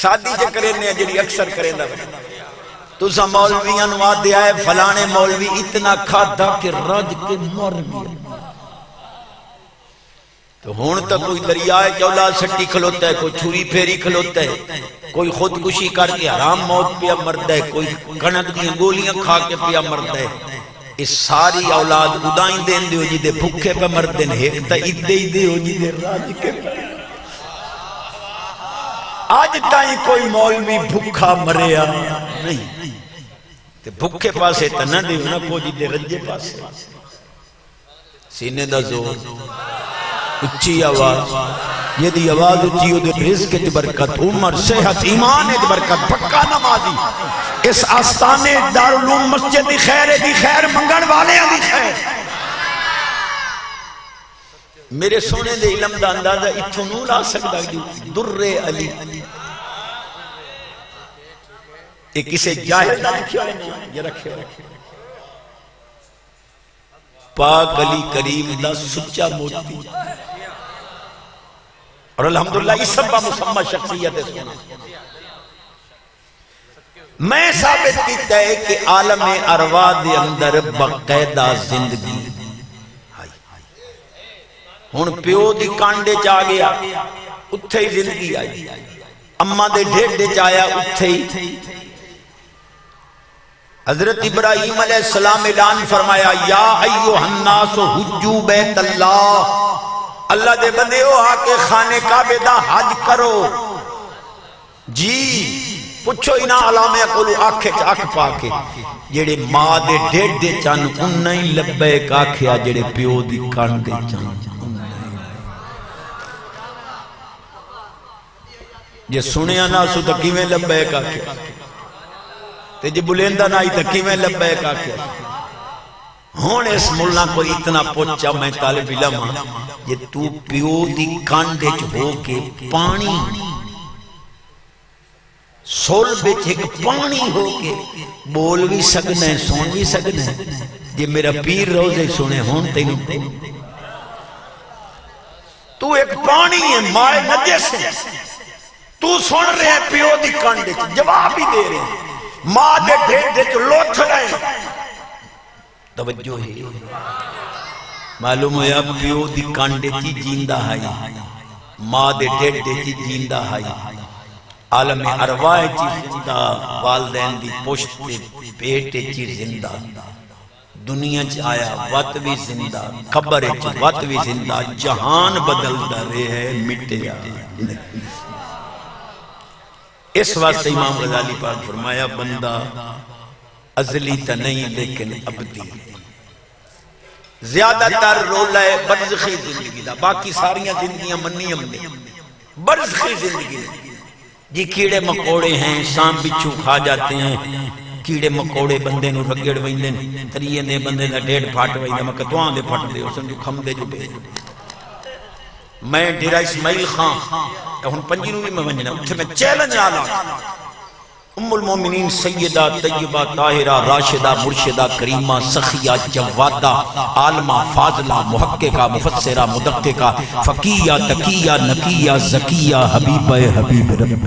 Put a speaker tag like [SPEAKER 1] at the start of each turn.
[SPEAKER 1] سادی جے کرنے جڑی اکثر کریں دا تو سا مولویاں نوا دیا ہے فلانے مولوی اتنا کھادا کہ رج کے مر گیا تو ہون تک کوئی دریائے چولا سٹی کھلوتا ہے، کوئی چھری پھیری کھلوتا ہے، کوئی خودکشی کر کے حرام موت پیا مرد ہے، کوئی کنک دیا گولیاں کھا کے پیا مرد ہے۔ اس ساری اولاد ادائیں دین دیو جی دے بھکے پہ مردن ایک تا ادھے ہی دیو جی دے راج کے آج تائیں کوئی مولوی بھکا مریا نہیں تے بھکے پاسے تا نہ دیو نا کو جی دے رجے پاسے سینے دا زور اچھی آواز یہ دی آواز اچھی ہو دے رزق کی برکت عمر صحت ایمان کی برکت پکا نمازی اس آستانے دارالعلوم مسجد دی خیر منگن والے دی خیر میرے سونے دے علم دا اندازہ اتھو نو لا سکتا جو در علی ایک اسے جاہد لکھیا ہے یہ رکھے پاک علی کریم دا سچا موتی اور الحمدللہ اس سب کا مسمى شخصیت ہے سونا میں ثابت کیتا ہے کہ عالم ارواح دے اندر باقاعدہ زندگی ہن پیو دی کانڈے چا گیا اتھے ہی زندگی آئی اماں دے ڈھیڈے چایا اتھے ہی حضرت ابراہیم علیہ السلام اعلان فرمایا یا ایوہ الناس حجو بیت اللہ اللہ دے بندے ہو آکے خانے کعبے دا حج کرو جی پچھو انہا علامہ قولو آکھے چاک پاکے جیڑے ماں دے ڈیڑھ دے چان انہی لبیک آکھیا جیڑے پیو دی کان دے چان یہ سنیا ناسو تکی میں لبیک آکھیا تے جی بلندہ نائی تکی میں لبیک آکھیا ہون اس ملنا کو اتنا پوچھا میں طالب علم یہ تو پیو دی کانڈے ہو کے پانی سول بچ ایک پانی ہو کے بول بھی سکنا ہے سون بھی سکنا ہے یہ میرا پیر روزے سنے ہون تینوں تو ایک پانی ہے مائے نجس ہے تو سن رہے ہیں پیو دی کانڈے جواب بھی دے رہے ہیں ماں دے ڈھیر دے جو لوٹ رہے ہیں توجہ ہے معلوم ہویا پیو دی کانڈے چی جیندہ ہے ماں دے ڈھیر دے چی جیندہ ہے عالم ارواح چی زندہ والدین دی پشت پیٹ چی زندہ دنیا چ آیا وقت بھی زندہ قبر چ وقت بھی زندہ جہان بدل رہے ہے مٹیا اس واسطے امام غزالی پاک فرمایا بندہ ازلی تا نہیں لیکن ابدی زیادہ تر رولہ ہے برزخی زندگی دا باقی ساریاں زندگیاں منی ہم نے برزخی زندگی جی کیڑے مکوڑے ہیں سام بچھو کھا جاتے ہیں کیڑے مکوڑے بندے نو رگڑ ویندن تریے نے بندے دا ڈیڑھ پھاٹ ویندن مکتوان دے پھاٹ دے اسن جو کھم دے جو بے میں ڈیرہ اسماعیل خان ہن پنجینوں بھی میں ونجنا اتھے میں چیلنج آلا ام المومنین سیدہ طیبہ طاہرہ راشدہ مرشدہ کریمہ سخیہ جوادہ عالمہ فاضلہ محققہ مفسرہ مدققہ فقیہ تقیہ نقیہ زکیہ حبیبہ حبیب رب